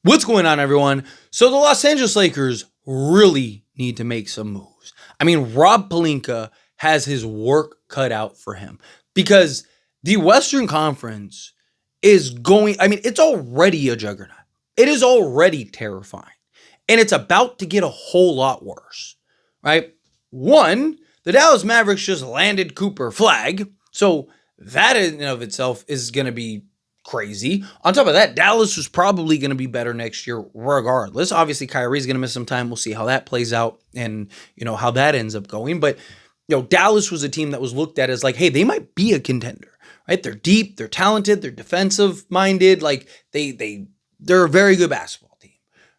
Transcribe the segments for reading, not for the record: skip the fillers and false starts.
What's going on, everyone? So the Los Angeles Lakers really need to make some moves. I mean, Rob Pelinka has his work cut out for him because the Western Conference is going, it's already a juggernaut. It is already terrifying. And it's about to get a whole lot worse, right? One, the Dallas Mavericks just landed Cooper Flag. So that in and of itself is going to be crazy. On top of that, Dallas was probably going to be better next year regardless. Obviously, Kyrie's going to miss some time. We'll see how that plays out and, how that ends up going. But, Dallas was a team that was looked at as like, hey, they might be a contender, right? They're deep, they're talented, they're defensive minded. Like they're a very good basketball team,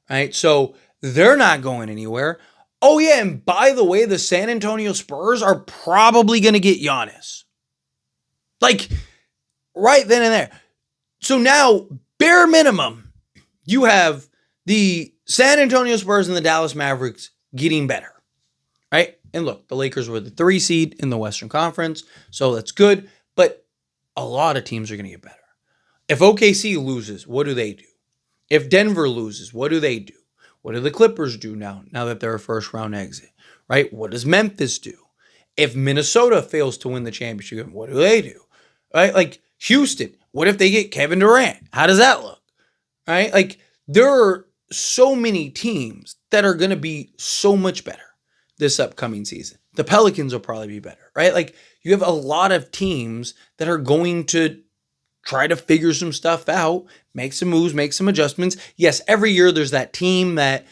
right? So they're not going anywhere. Oh yeah, and by the way, the San Antonio Spurs are probably going to get Giannis. Like right then and there. So now, bare minimum, you have the San Antonio Spurs and the Dallas Mavericks getting better, right? And look, the Lakers were the 3 seed in the Western Conference, so that's good, but a lot of teams are going to get better. If OKC loses, what do they do? If Denver loses, what do they do? What do the Clippers do now that they're a first-round exit, right? What does Memphis do? If Minnesota fails to win the championship, what do they do, right? Like Houston, what if they get Kevin Durant? How does that look? Right? Like there are so many teams that are going to be so much better this upcoming season. The Pelicans will probably be better, right? Like you have a lot of teams that are going to try to figure some stuff out, make some moves, make some adjustments. Yes, every year there's that team that,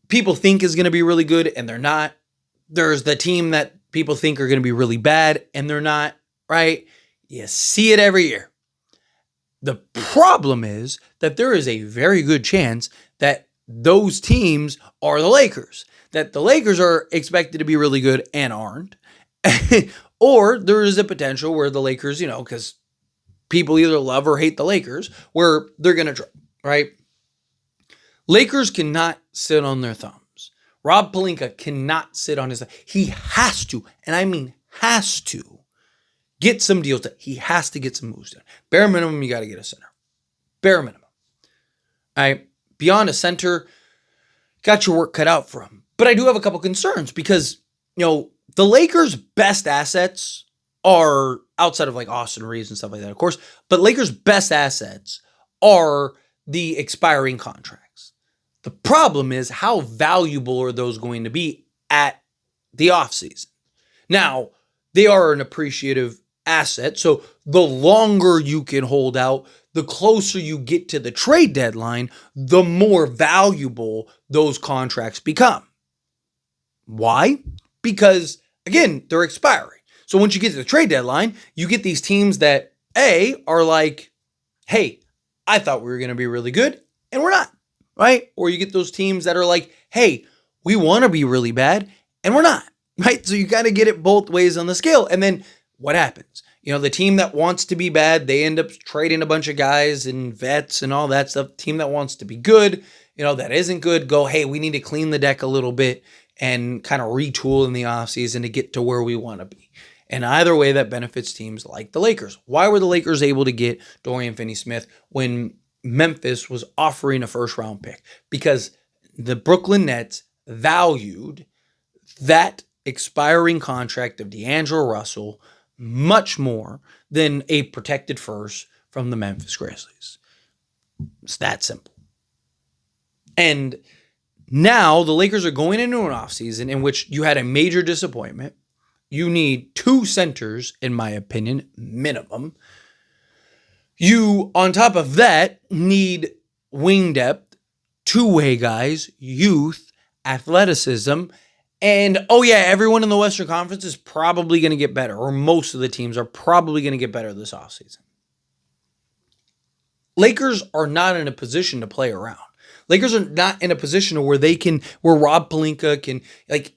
people think is going to be really good and they're not. There's the team that people think are going to be really bad and they're not, right? You see it every year. The problem is that there is a very good chance that those teams are the Lakers, that the Lakers are expected to be really good and aren't. Or there is a potential where the Lakers, because people either love or hate the Lakers, where they're going to drop, right? Lakers cannot sit on their thumbs. Rob Pelinka cannot sit on his thumb. He has to, and I mean has to, get some deals done. He has to get some moves done. Bare minimum, you got to get a center. Bare minimum. All right. Beyond a center, got your work cut out for him. But I do have a couple concerns because, the Lakers' best assets are outside of like Austin Reeves and stuff like that, of course. But Lakers' best assets are the expiring contracts. The problem is how valuable are those going to be at the offseason? Now, they are an appreciative asset. So the longer you can hold out, the closer you get to the trade deadline, the more valuable those contracts become. Why? Because, again, they're expiring. So once you get to the trade deadline, you get these teams that, A, are like, hey, I thought we were going to be really good, and we're not, right? Or you get those teams that are like, hey, we want to be really bad, and we're not, right? So you got to get it both ways on the scale. And then what happens? The team that wants to be bad, they end up trading a bunch of guys and vets and all that stuff. The team that wants to be good, that isn't good, go, hey, we need to clean the deck a little bit and kind of retool in the offseason to get to where we want to be. And either way, that benefits teams like the Lakers. Why were the Lakers able to get Dorian Finney-Smith when Memphis was offering a first-round pick? Because the Brooklyn Nets valued that expiring contract of D'Angelo Russell much more than a protected first from the Memphis Grizzlies. It's that simple. And now the Lakers are going into an offseason in which you had a major disappointment. You need 2 centers, in my opinion, minimum. You, on top of that, need wing depth, 2-way guys, youth, athleticism, and, oh yeah, everyone in the Western Conference is probably going to get better, or most of the teams are probably going to get better this offseason. Lakers are not in a position to play around. Lakers are not in a position where where Rob Pelinka can,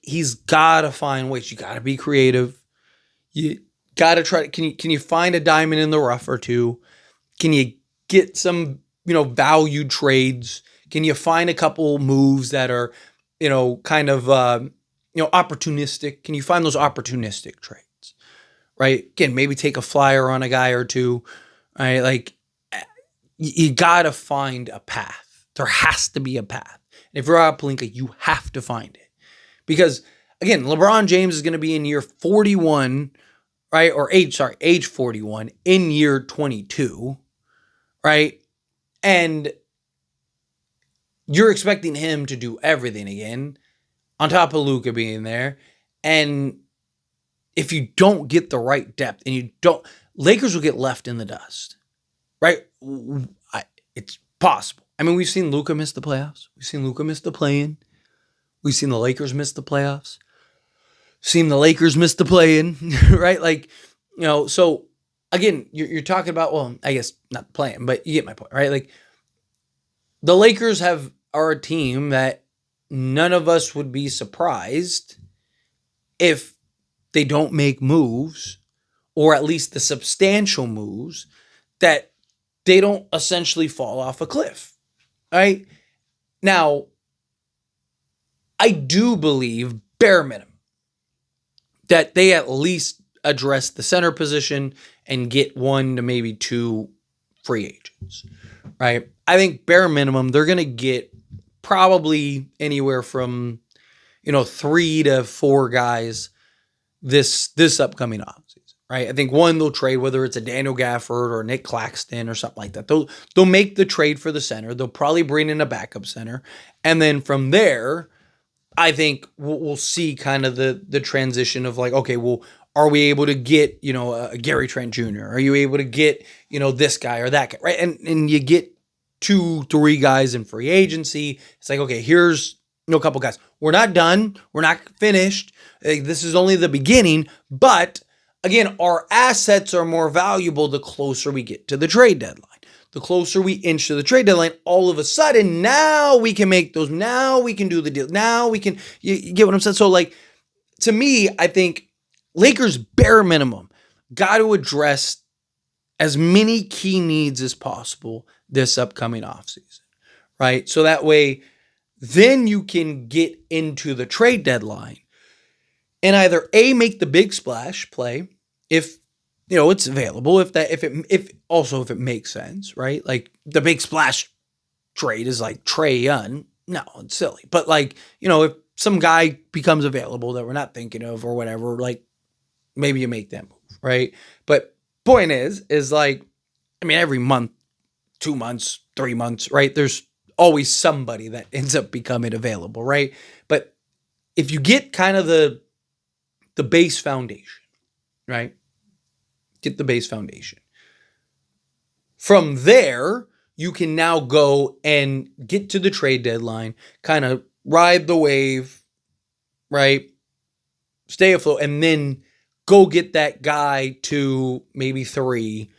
he's got to find ways. You got to be creative. You got to try. Can you find a diamond in the rough or two? Can you get some, valued trades? Can you find a couple moves that are, kind of, opportunistic? Can you find those opportunistic trades, right? Again, maybe take a flyer on a guy or two, right? you got to find a path. There has to be a path. And if you're Rob Pelinka, you have to find it. Because, again, LeBron James is going to be in year 41, right? Or age 41 in year 22, right? And you're expecting him to do everything again, on top of Luka being there. And if you don't get the right depth and Lakers will get left in the dust, right? It's possible. I mean, we've seen Luka miss the playoffs. We've seen Luka miss the play-in. We've seen the Lakers miss the playoffs. Seen the Lakers miss the play-in, right? Like, so again, you're talking about, well, I guess not playing, but you get my point, right? Like, the Lakers are a team that none of us would be surprised if they don't make moves, or at least the substantial moves, that they don't essentially fall off a cliff, right? Now, I do believe, bare minimum, that they at least address the center position and get 1 to maybe 2 free agents, right? I think bare minimum, they're going to get probably anywhere from, 3 to 4 guys this upcoming offseason, right? I think 1, they'll trade, whether it's a Daniel Gafford or Nick Claxton or something like that. They'll make the trade for the center. They'll probably bring in a backup center. And then from there, I think we'll see kind of the transition of like, okay, well, are we able to get, a Gary Trent Jr.? Are you able to get, this guy or that guy, right? And you get 2, 3 guys in free agency. It's like, okay, here's a couple guys. We're not done. We're not finished. This is only the beginning. But again, our assets are more valuable the closer we get to the trade deadline. The closer we inch to the trade deadline, all of a sudden, now we can make those. Now we can do the deal. Now we can, you get what I'm saying? So, like, to me, I think Lakers bare minimum got to address as many key needs as possible this upcoming offseason, right? So that way, then you can get into the trade deadline and either A, make the big splash play if it's available, if it makes sense, right? Like, the big splash trade is like Trae Young. No, it's silly. But like, if some guy becomes available that we're not thinking of or whatever, like, maybe you make that move, right? But point is like, I mean, every month, 2 months, 3 months, right? There's always somebody that ends up becoming available, right? But if you get kind of the base foundation, right? Get the base foundation. From there, you can now go and get to the trade deadline, kind of ride the wave, right? Stay afloat, and then go get that guy to maybe 3,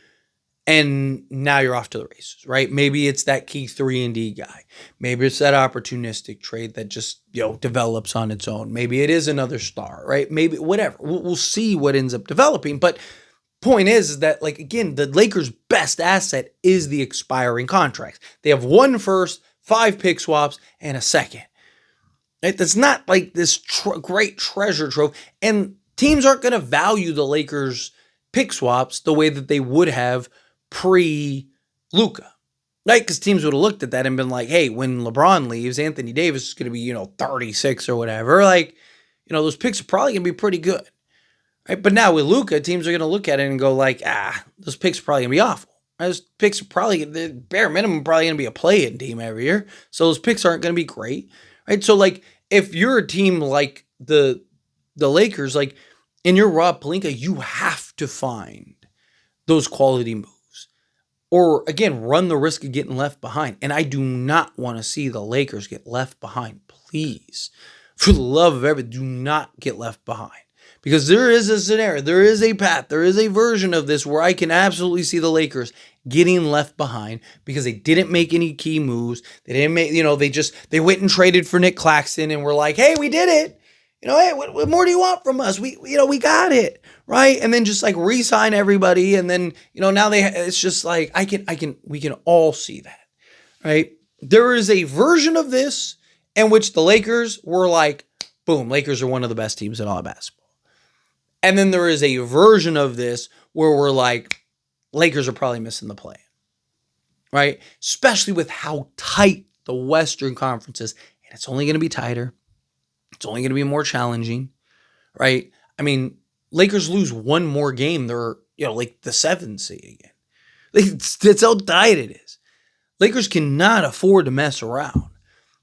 and now you're off to the races, right? Maybe it's that key 3-and-D guy. Maybe it's that opportunistic trade that just, develops on its own. Maybe it is another star, right? Maybe whatever. We'll see what ends up developing, but point is that, like, again, the Lakers' best asset is the expiring contracts. They have 1 first, 5 pick swaps, and a second. Right? That's not like this great treasure trove. And teams aren't going to value the Lakers' pick swaps the way that they would have pre-Luka. Right? Because teams would have looked at that and been like, hey, when LeBron leaves, Anthony Davis is going to be, 36 or whatever. Like, those picks are probably going to be pretty good. Right? But now with Luka, teams are going to look at it and go like, those picks are probably going to be awful. Right? Those picks are probably, the bare minimum, probably going to be a play-in team every year. So those picks aren't going to be great. Right? So, like, if you're a team like the Lakers, like, and you're Rob Pelinka, you have to find those quality moves. Or, again, run the risk of getting left behind. And I do not want to see the Lakers get left behind. Please, for the love of everything, do not get left behind. Because there is a scenario, there is a path, there is a version of this where I can absolutely see the Lakers getting left behind because they didn't make any key moves. They didn't make, they went and traded for Nick Claxton and were like, hey, we did it. Hey, what more do you want from us? We got it, right? And then just like re-sign everybody, and then now it's just like we can all see that, right? There is a version of this in which the Lakers were like, boom, Lakers are one of the best teams in all of basketball, and then there is a version of this where we're like, Lakers are probably missing the play, right? Especially with how tight the Western Conference is. And it's only going to be tighter. It's only going to be more challenging, right? I mean, Lakers lose one more game, they're, like the 7th seed again. That's how tight it is. Lakers cannot afford to mess around.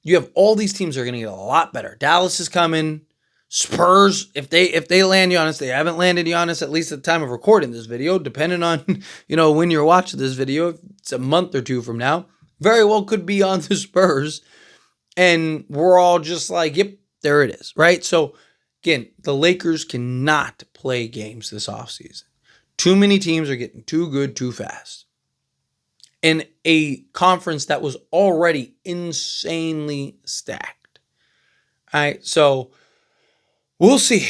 You have all these teams that are going to get a lot better. Dallas is coming. Spurs, if they land Giannis, they haven't landed Giannis at least at the time of recording this video, depending on, when you're watching this video. If it's a month or two from now, very well could be on the Spurs. And we're all just like, yep, there it is, right? So, again, the Lakers cannot play games this offseason. Too many teams are getting too good too fast. In a conference that was already insanely stacked. All right, so we'll see.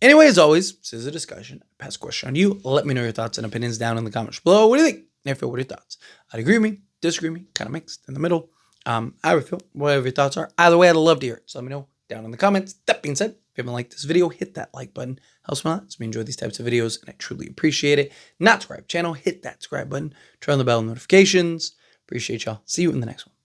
Anyway, as always, this is a discussion. Pass a question on you. Let me know your thoughts and opinions down in the comments below. What do you think? What are your thoughts? I'd agree with me, disagree with me, kind of mixed in the middle. I would feel whatever your thoughts are. Either way, I'd love to hear it. So let me know down in the comments. That being said, if you haven't liked this video, hit that like button. Helps me a lot. It's me enjoy these types of videos, and I truly appreciate it. Not subscribe channel, hit that subscribe button. Turn on the bell notifications. Appreciate y'all. See you in the next one.